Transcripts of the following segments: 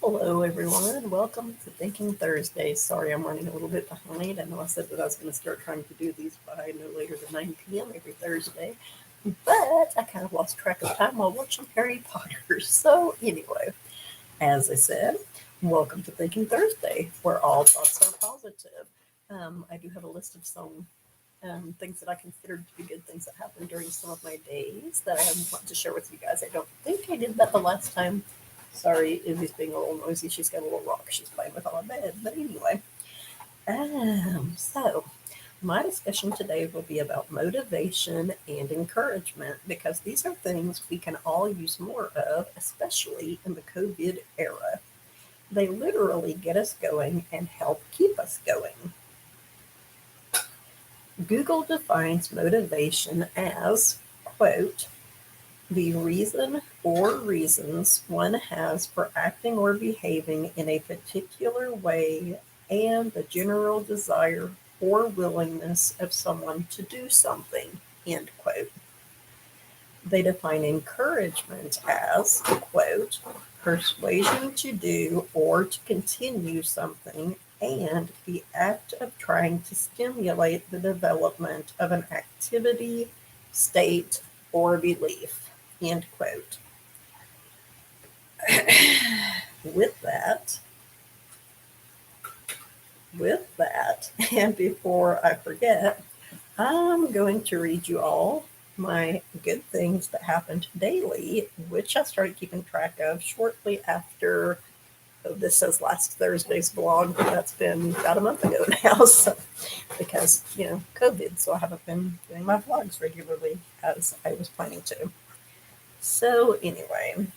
Hello, everyone. Welcome to Thinking Thursday. Sorry, I'm running a little bit behind. I know I said that I was going to start trying to do these by no later than 9 p.m. every Thursday, but I kind of lost track of time while watching Harry Potter. So, anyway, as I said, welcome to Thinking Thursday, where all thoughts are positive. I do have a list of some things that I considered to be good things that happened during some of my days that I want to share with you guys. I don't think I did that the last time. Sorry, Izzy's being a little noisy. She's got a little rock she's playing with on my bed. But anyway, so my discussion today will be about motivation and encouragement because these are things we can all use more of, especially in the COVID era. They literally get us going and help keep us going. Google defines motivation as, quote, the reason or reasons one has for acting or behaving in a particular way and the general desire or willingness of someone to do something, end quote. They define encouragement as, quote, persuasion to do or to continue something and the act of trying to stimulate the development of an activity, state, or belief, end quote. With that, and before I forget, I'm going to read you all my good things that happened daily, which I started keeping track of shortly after. This says last Thursday's blog, but that's been about a month ago now. So, because, COVID, so I haven't been doing my vlogs regularly as I was planning to. So, anyway,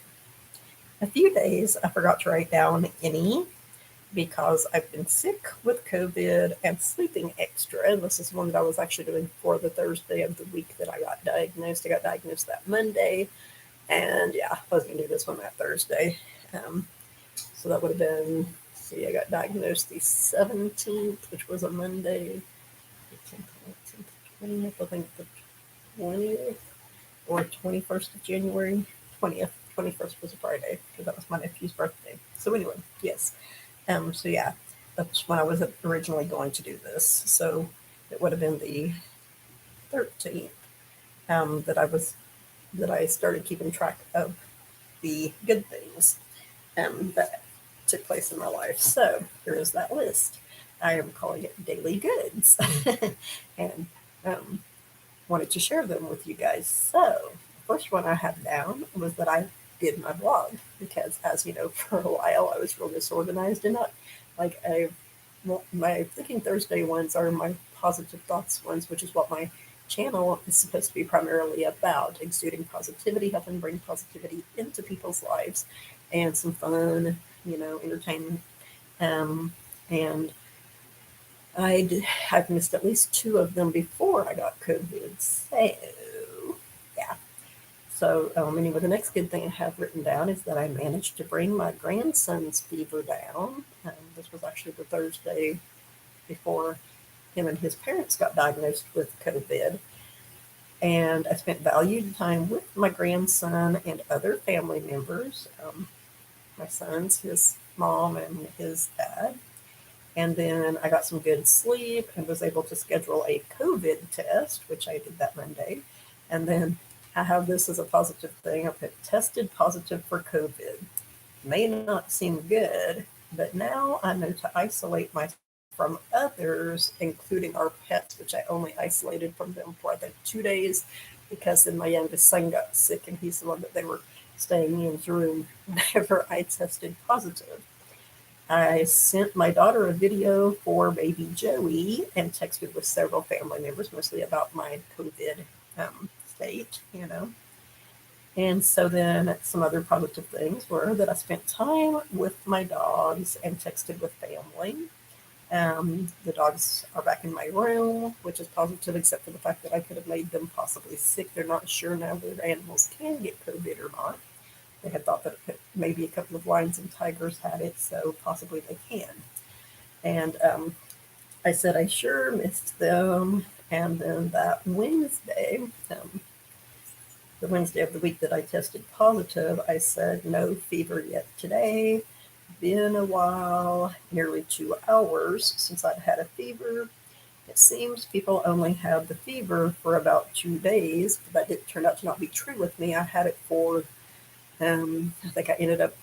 a few days I forgot to write down any because I've been sick with COVID and sleeping extra. And this is one that I was actually doing for the Thursday of the week that I got diagnosed. I got diagnosed that Monday. And yeah, I was going to do this one that Thursday. So that would have been, I got diagnosed the 17th, which was a Monday. 18th, 19th, 20th, I think the 20th or 21st of January. 20th, 21st was a Friday because that was my nephew's birthday. So anyway, yes. So yeah, that's when I was originally going to do this. So it would have been the 13th that I started keeping track of the good things that took place in my life. So here is that list. I am calling it Daily Goods, and wanted to share them with you guys. So the first one I had down was that I did my blog because, as you know, for a while I was real disorganized and not like my Thinking Thursday ones are my positive thoughts ones, which is what my channel is supposed to be primarily about, exuding positivity, helping bring positivity into people's lives and some fun, entertainment. And I've missed at least 2 of them before I got COVID. So, yeah. So, anyway, the next good thing I have written down is that I managed to bring my grandson's fever down. This was actually the Thursday before him and his parents got diagnosed with COVID. And I spent valued time with my grandson and other family members, my sons, his mom, and his dad. And then I got some good sleep and was able to schedule a COVID test, which I did that Monday. And then I have this as a positive thing. I've been tested positive for COVID. May not seem good, but now I know to isolate myself from others, including our pets, which I only isolated from them for I think 2 days because then my youngest son got sick and he's the one that they were staying in his room whenever I tested positive. I sent my daughter a video for baby Joey and texted with several family members, mostly about my COVID state, And so then some other positive things were that I spent time with my dogs and texted with family. The dogs are back in my room, which is positive, except for the fact that I could have made them possibly sick. They're not sure now whether animals can get COVID or not. They had thought that maybe a couple of lions and tigers had it, so possibly they can. And I said I sure missed them. And then that Wednesday, the Wednesday of the week that I tested positive, I said no fever yet today. been a while, nearly 2 hours since I'd had a fever. It seems people only have the fever for about 2 days, but that did turn out to not be true with me. I had it for, I think I ended up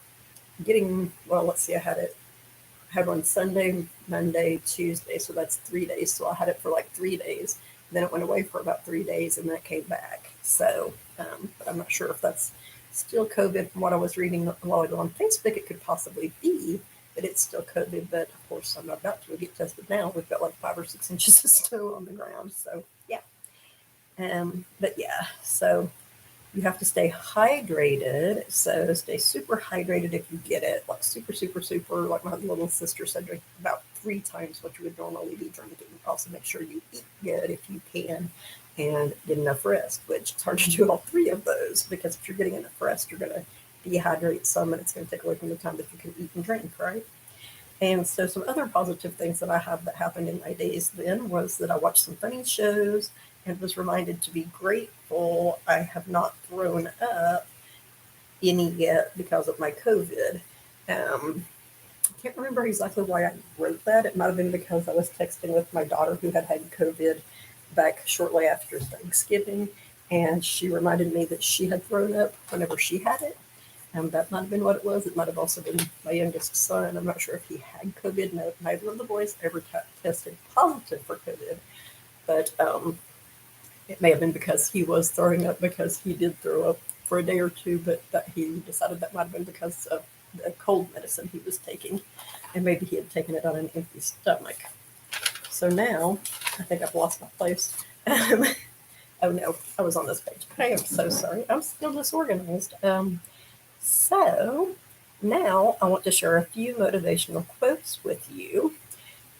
getting, well, let's see, had one Sunday, Monday, Tuesday, so that's 3 days. So I had it for like 3 days. Then it went away for about 3 days, and then it came back. So, but I'm not sure if that's still COVID. From what I was reading a while ago on Facebook, it could possibly be that it's still COVID. But of course, I'm not about to get tested now. We've got like 5 or 6 inches of snow on the ground. So yeah. But yeah, so you have to stay hydrated. So stay super hydrated if you get it. Like super, super, super. Like my little sister said, drink about 3 times what you would normally be drinking. Also make sure you eat good if you can and get enough rest, which it's hard to do all 3 of those because if you're getting enough rest, you're going to dehydrate some and it's going to take away from the time that you can eat and drink, right? And so some other positive things that I have that happened in my days then was that I watched some funny shows and was reminded to be grateful I have not thrown up any yet because of my COVID. I can't remember exactly why I wrote that. It might have been because I was texting with my daughter who had had COVID back shortly after Thanksgiving, and she reminded me that she had thrown up whenever she had it. That might have been what it was. It might have also been my youngest son. I'm not sure if he had COVID. No, neither of the boys ever tested positive for COVID, but it may have been because he was throwing up because he did throw up for a day or two, but that he decided that might have been because of the cold medicine he was taking, and maybe he had taken it on an empty stomach. So now, I think I've lost my place. Oh no, I was on this page. I am so sorry. I'm still disorganized. So now I want to share a few motivational quotes with you.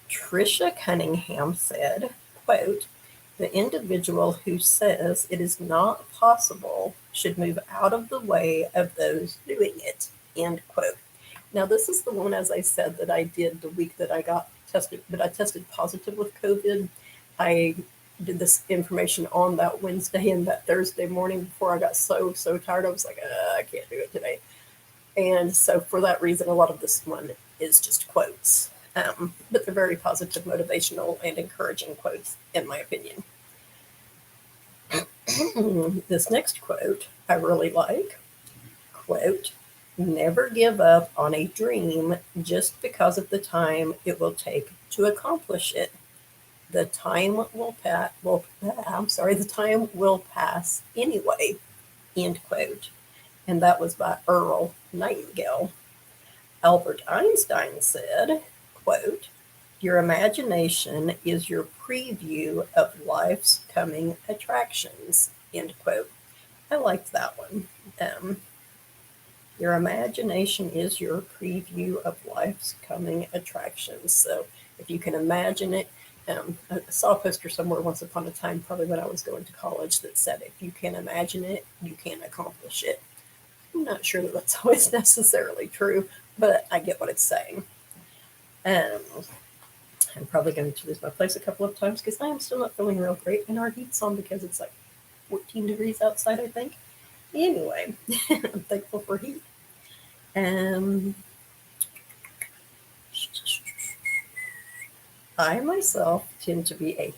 Tricia Cunningham said, quote, "The individual who says it is not possible should move out of the way of those doing it," end quote. Now, this is the one, as I said, that I did the week that I got tested, but I tested positive with COVID. I did this information on that Wednesday and that Thursday morning before I got so tired. I was like, I can't do it today. And so, for that reason, a lot of this one is just quotes. But they're very positive, motivational, and encouraging quotes, in my opinion. This next quote I really like. Quote, "Never give up on a dream just because of the time it will take to accomplish it. The time the time will pass anyway." End quote. And that was by Earl Nightingale. Albert Einstein said, quote, "Your imagination is your preview of life's coming attractions." End quote. I liked that one. Your imagination is your preview of life's coming attractions. So if you can imagine it, I saw a poster somewhere once upon a time, probably when I was going to college, that said, if you can imagine it, you can accomplish it. I'm not sure that that's always necessarily true, but I get what it's saying. Um, I'm probably going to lose my place a couple of times because I am still not feeling real great, and our heat's on because it's like 14 degrees outside, I think. Anyway, I'm thankful for heat. I myself tend to be a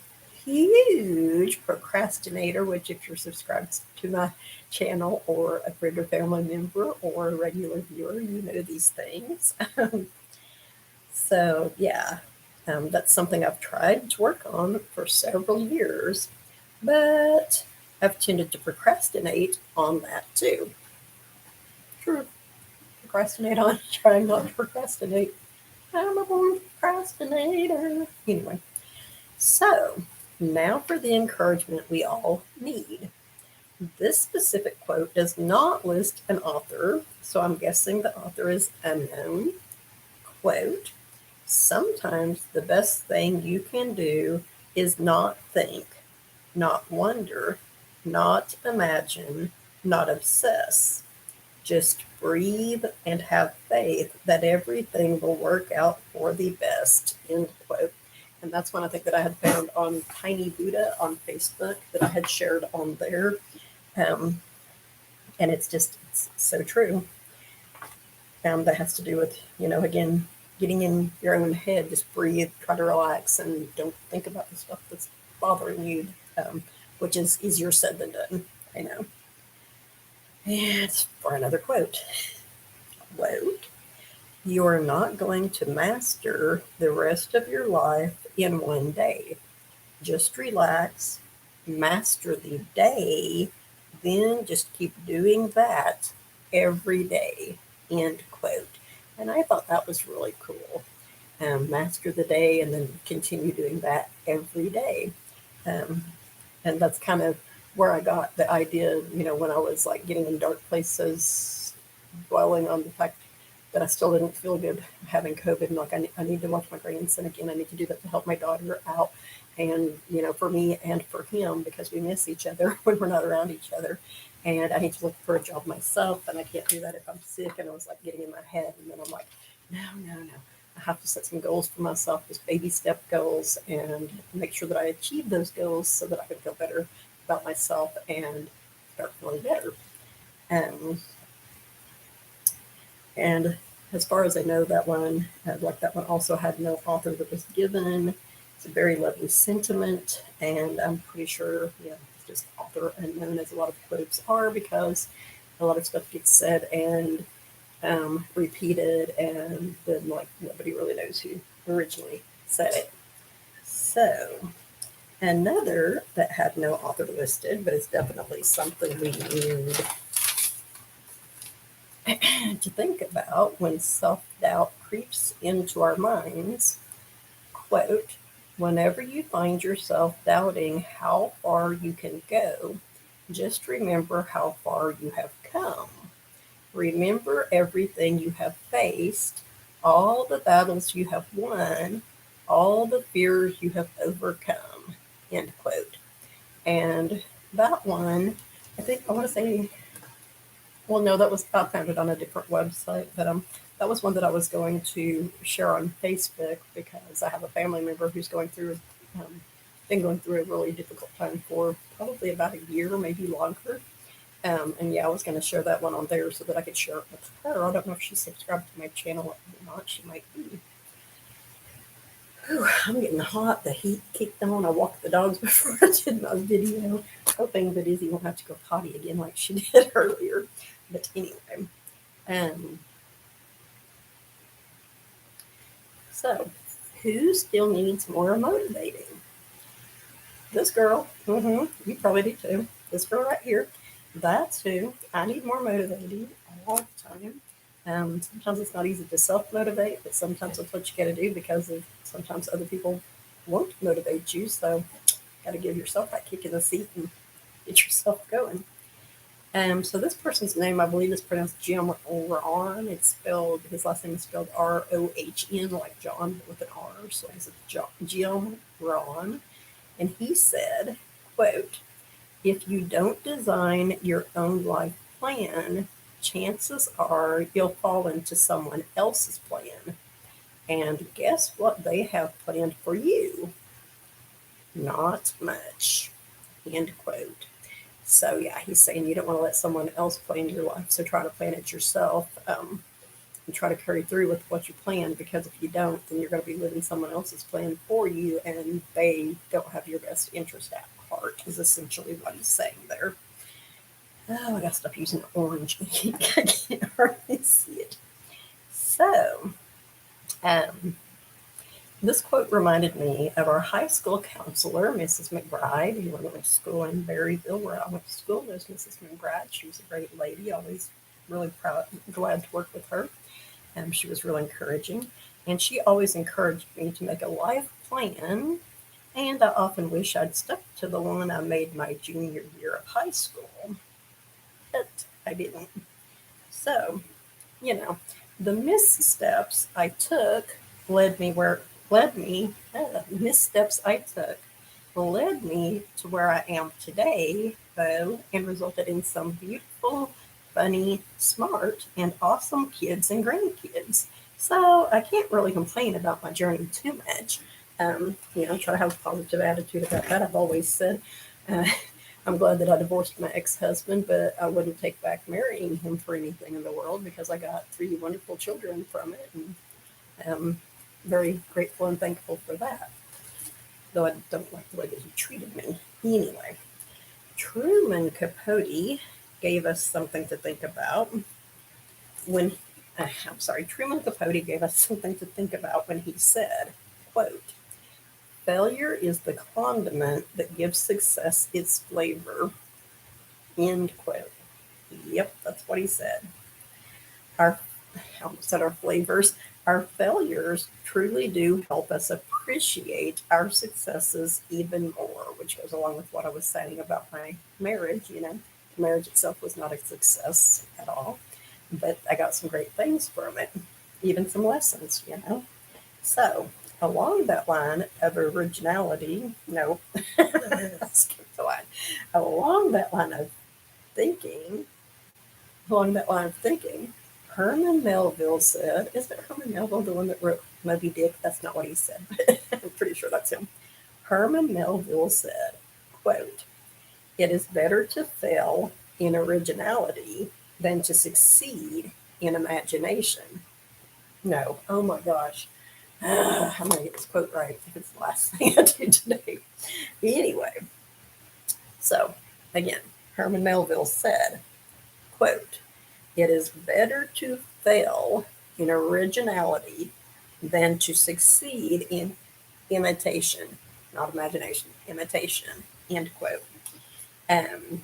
huge procrastinator, which, if you're subscribed to my channel or a friend or family member or a regular viewer, you know these things. So, yeah, that's something I've tried to work on for several years, but I've tended to procrastinate on that too. True. Procrastinate on trying not to procrastinate. I'm a born procrastinator. Anyway, so now for the encouragement we all need. This specific quote does not list an author, so I'm guessing the author is unknown. Quote, "Sometimes the best thing you can do is not think, not wonder, not imagine, not obsess. Just breathe and have faith that everything will work out for the best." End quote. And that's one I think that I had found on Tiny Buddha on Facebook that I had shared on there. And it's so true. that has to do with, again, getting in your own head. Just breathe, try to relax, and don't think about the stuff that's bothering you, which is easier said than done. I know. And for another quote. Quote, you are not going to master the rest of your life in one day. Just relax, master the day, then just keep doing that every day. End quote. And I thought that was really cool. Master the day and then continue doing that every day. Um, and that's kind of where I got the idea, when I was like getting in dark places, dwelling on the fact that I still didn't feel good having COVID. And like, I need to watch my grandson again. I need to do that to help my daughter out. And, for me and for him, because we miss each other when we're not around each other. And I need to look for a job myself. And I can't do that if I'm sick. And I was like getting in my head. And then I'm like, no, no, no. I have to set some goals for myself, just baby step goals, and make sure that I achieve those goals so that I can feel better about myself and start feeling better. Um, and as far as I know, that one, like that one also had no author that was given. It's a very lovely sentiment, and I'm pretty sure, it's just author unknown, as a lot of quotes are, because a lot of stuff gets said and repeated, and then like nobody really knows who originally said it. So another that had no author listed, but it's definitely something we need to think about when self-doubt creeps into our minds. Quote, whenever you find yourself doubting how far you can go, just remember how far you have come. Remember everything you have faced, all the battles you have won, all the fears you have overcome. End quote. And that one, I think I want to say, well, no, I found it on a different website, but that was one that I was going to share on Facebook because I have a family member who's been going through a really difficult time for probably about a year, maybe longer. And yeah, I was going to share that one on there so that I could share it with her. I don't know if she's subscribed to my channel or not. She might be. Whew, I'm getting hot. The heat kicked on. I walked the dogs before I did my video, hoping that Izzy won't have to go potty again like she did earlier. But anyway, um, so who still needs more motivating? This girl. You probably do too. This girl right here. That's who. I need more motivating all the time. Sometimes it's not easy to self-motivate, but sometimes that's what you got to do because sometimes other people won't motivate you. So got to give yourself that kick in the seat and get yourself going. So this person's name, I believe, is pronounced Jim Rohn. His last name is spelled Rohn, like John, but with an R. So it's Jim Rohn. And he said, quote, if you don't design your own life plan, chances are you'll fall into someone else's plan. And guess what they have planned for you? Not much. End quote. So yeah, he's saying you don't want to let someone else plan your life. So try to plan it yourself, and try to carry through with what you planned, because if you don't, then you're going to be living someone else's plan for you, and they don't have your best interest at heart, is essentially what he's saying there. Oh, I got to stop using orange ink. I can't hardly see it. So, um, this quote reminded me of our high school counselor, Mrs. McBride. Anyone that went to school in Berryville, where I went to school, knows Mrs. McBride. She was a great lady. Always really glad to work with her. She was real encouraging, and she always encouraged me to make a life plan. And I often wish I'd stuck to the one I made my junior year of high school, but I didn't. So, the missteps I took led me where led me. Missteps I took led me to where I am today, though, and resulted in some beautiful, funny, smart, and awesome kids and grandkids. So I can't really complain about my journey too much. Try to have a positive attitude about that. I've always said, uh, I'm glad that I divorced my ex-husband, but I wouldn't take back marrying him for anything in the world because I got 3 wonderful children from it, and I'm very grateful and thankful for that. Though I don't like the way that he treated me. Anyway, Truman Capote gave us something to think about when. I'm sorry, Truman Capote gave us something to think about when he said, quote, "Failure is the condiment that gives success its flavor." End quote. Yep, that's what he said. Our, I almost said our flavors, our failures truly do help us appreciate our successes even more, which goes along with what I was saying about my marriage. The marriage itself was not a success at all, but I got some great things from it, even some lessons. So, along that line of originality, no, skip the line. Along that line of thinking, along that line of thinking, Herman Melville said, is it Herman Melville, the one that wrote Moby Dick? That's not what he said, but I'm pretty sure that's him. Herman Melville said, quote, "It is better to fail in originality than to succeed in imagination." No, oh my gosh. I'm going to get this quote right if it's the last thing I do today. Anyway, so again, Herman Melville said, quote, "It is better to fail in originality than to succeed in imitation," not imagination, imitation, end quote. Um,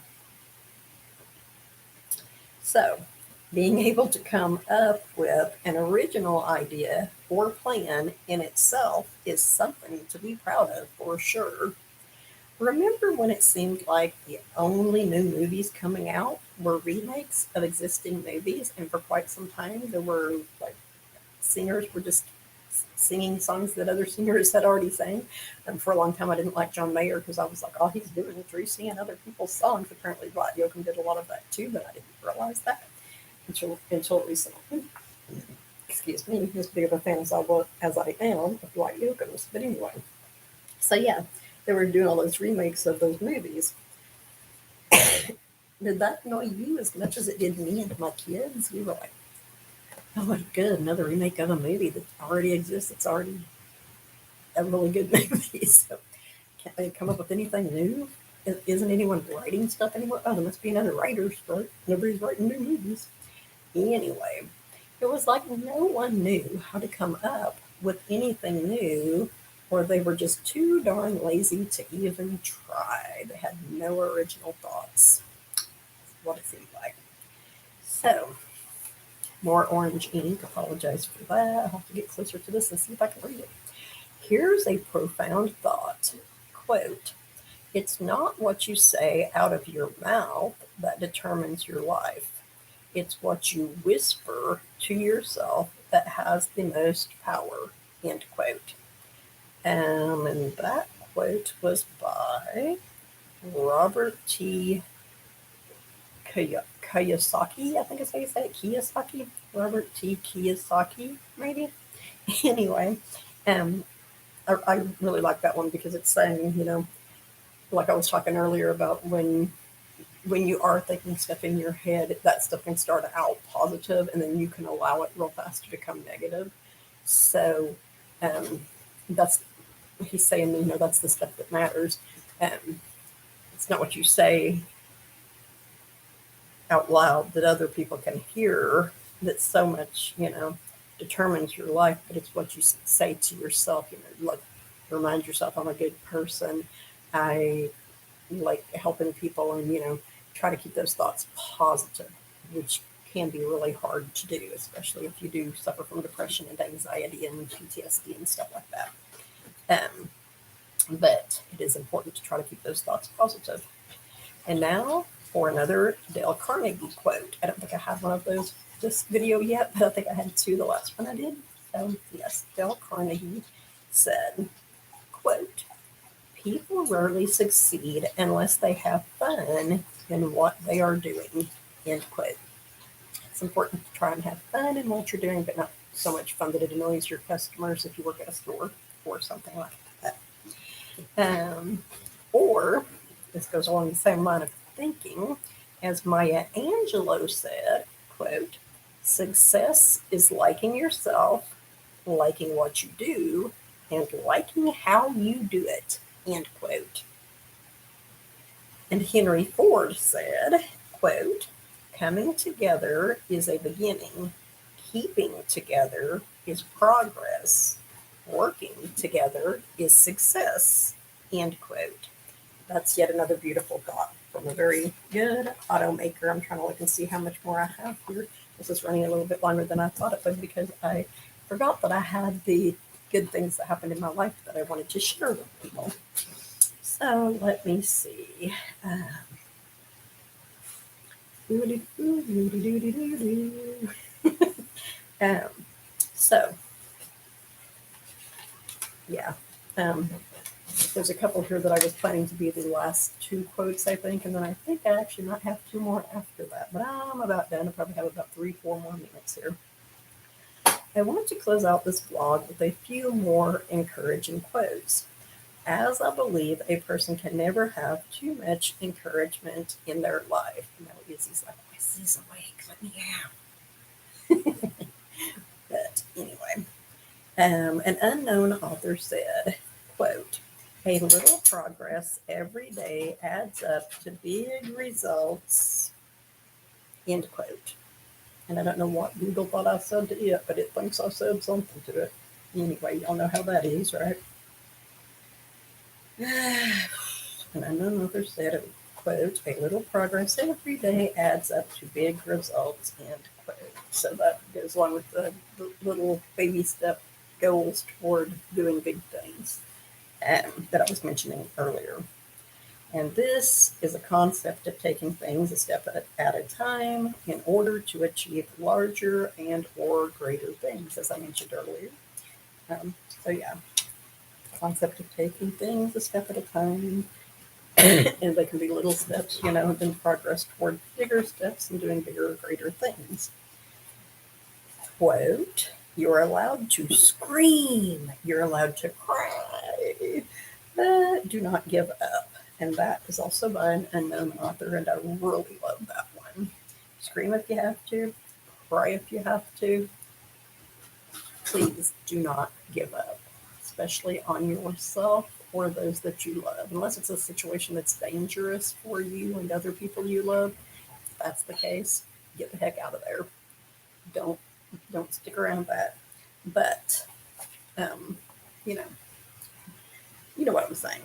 so, being able to come up with an original idea or plan in itself is something to be proud of for sure. Remember when it seemed like the only new movies coming out were remakes of existing movies, and for quite some time there were like singers were just singing songs that other singers had already sang. And for a long time, I didn't like John Mayer because I was like, all he's doing is re-singing other people's songs. Apparently, Black Yoakum did a lot of that too, but I didn't realize that until recently. Excuse me, as big of a fan as I am of Black Yoakums. But anyway, so yeah, they were doing all those remakes of those movies. Did that annoy you as much as it did me and my kids? We were like, oh my good, another remake of a movie that already exists. It's already a really good movie. So can't they come up with anything new? Isn't anyone writing stuff anymore? Oh, there must be another writer, but nobody's writing new movies. Anyway, it was like no one knew how to come up with anything new, or they were just too darn lazy to even try. They had no original thoughts. That's what it seemed like. So, more orange ink. Apologize for that. I'll have to get closer to this and see if I can read it. Here's a profound thought. Quote, "It's not what you say out of your mouth that determines your life. It's what you whisper to yourself that has the most power." End quote. And that quote was by Robert T. Kiyosaki, I think is how you say it. Kiyosaki? Robert T. Kiyosaki, maybe? Anyway, um, I really like that one because it's saying, like I was talking earlier about when you are thinking stuff in your head, that stuff can start out positive and then you can allow it real fast to become negative. So that's he's saying, that's the stuff that matters. It's not what you say out loud that other people can hear that so much, determines your life, but it's what you say to yourself, like remind yourself, I'm a good person. I like helping people and, try to keep those thoughts positive, which can be really hard to do, especially if you do suffer from depression and anxiety and PTSD and stuff like that. But it is important to try to keep those thoughts positive. And now for another Dale Carnegie quote. I don't think I have one of those this video yet, but I think I had two the last one I did. So yes, Dale Carnegie said, quote, "People rarely succeed unless they have fun in what they are doing." End quote. It's important to try and have fun in what you're doing, but not so much fun that it annoys your customers if you work at a store or something like that. Or this goes along the same line of thinking as Maya Angelou said, quote, success is liking yourself, liking what you do, and liking how you do it, end quote. And Henry Ford said, quote, coming together is a beginning, keeping together is progress, working together is success, end quote. That's yet another beautiful thought from a very good automaker. I'm trying to look and see how much more I have here. This is running a little bit longer than I thought it would because I forgot that I had the good things that happened in my life that I wanted to share with people. So let me see. Um, so, yeah. There's a couple here that I was planning to be the last two quotes, I think, and then I think I actually might have two more after that. But I'm about done. I probably have about 3-4 more minutes here. I want to close out this vlog with a few more encouraging quotes, as I believe a person can never have too much encouragement in their life. Now, Izzy's like, my sis awake, let me out. But anyway, an unknown author said, quote, a little progress every day adds up to big results, end quote. And I don't know what Google thought I said to it, but it thinks I said something to it. Anyway, y'all know how that is, right? And unknown author said, quote, a little progress every day adds up to big results, end quote. So that goes along with the little baby step goals toward doing big things that I was mentioning earlier. And this is a concept of taking things a step at a time in order to achieve larger and or greater things, as I mentioned earlier. So yeah, concept of taking things a step at a time. And they can be little steps, and then progress toward bigger steps and doing bigger or greater things. Quote, you're allowed to scream, you're allowed to cry, but do not give up. And that is also by an unknown author, and I really love that one. Scream if you have to, cry if you have to. Please do not give up, especially on yourself or those that you love. Unless it's a situation that's dangerous for you and other people you love, if that's the case, get the heck out of there. Don't stick around that. But um, you know, you know what I'm saying.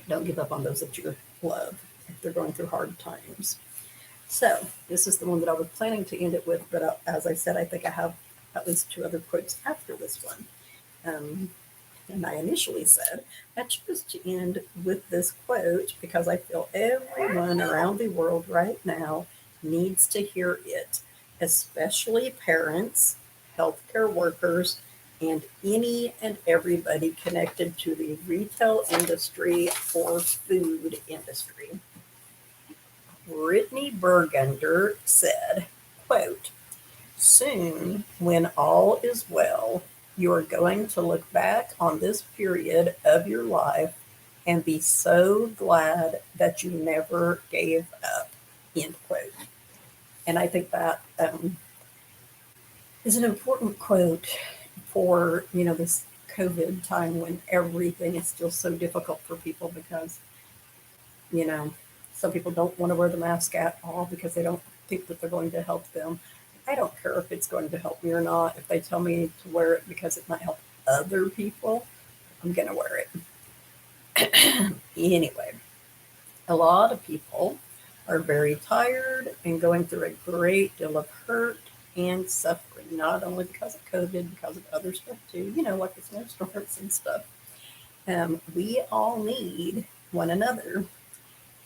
Don't give up on those that you love if they're going through hard times. So this is the one that I was planning to end it with, but as I said, I think I have at least two other quotes after this one. And I initially said I chose to end with this quote because I feel everyone around the world right now needs to hear it, especially parents, healthcare workers, and any and everybody connected to the retail industry or food industry. Brittany Burgunder said, quote, soon, when all is well, you are going to look back on this period of your life and be so glad that you never gave up, end quote. And I think that is an important quote for, this COVID time when everything is still so difficult for people because, some people don't want to wear the mask at all because they don't think that they're going to help them. I don't care if it's going to help me or not. If they tell me to wear it because it might help other people, I'm going to wear it. Anyway, a lot of people are very tired and going through a great deal of hurt and suffering, not only because of COVID, because of other stuff too, like the snowstorms and stuff. We all need one another.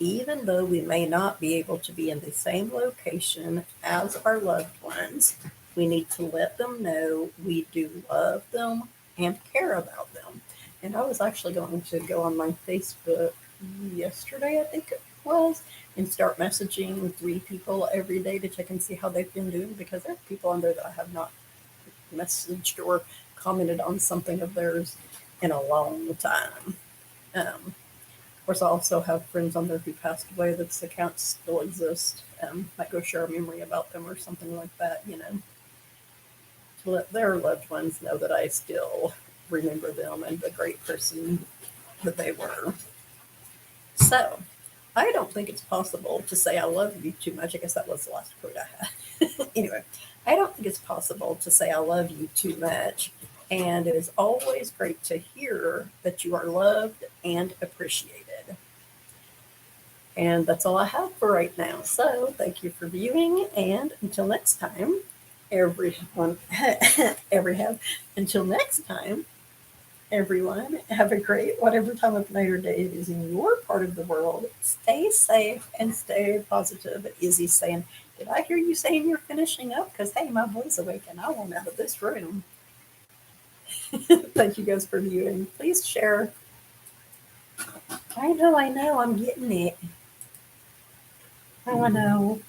Even though we may not be able to be in the same location as our loved ones, we need to let them know we do love them and care about them. And I was actually going to go on my Facebook yesterday, I think it was, and start messaging 3 people every day to check and see how they've been doing because there are people on there that I have not messaged or commented on something of theirs in a long time. Of course, I also have friends on there who passed away that's accounts still exist. Might go share a memory about them or something like that, to let their loved ones know that I still remember them and the great person that they were. So, I don't think it's possible to say I love you too much. I guess that was the last quote I had. Anyway, I don't think it's possible to say I love you too much. And it is always great to hear that you are loved and appreciated. And that's all I have for right now. So thank you for viewing. And until next time, everyone, until next time, everyone, have a great whatever time of night or day it is in your part of the world. Stay safe and stay positive. Izzy's saying, did I hear you saying you're finishing up? Because, hey, my boy's awake and I want out of this room. Thank you guys for viewing. Please share. I know, I'm getting it. Oh, I know.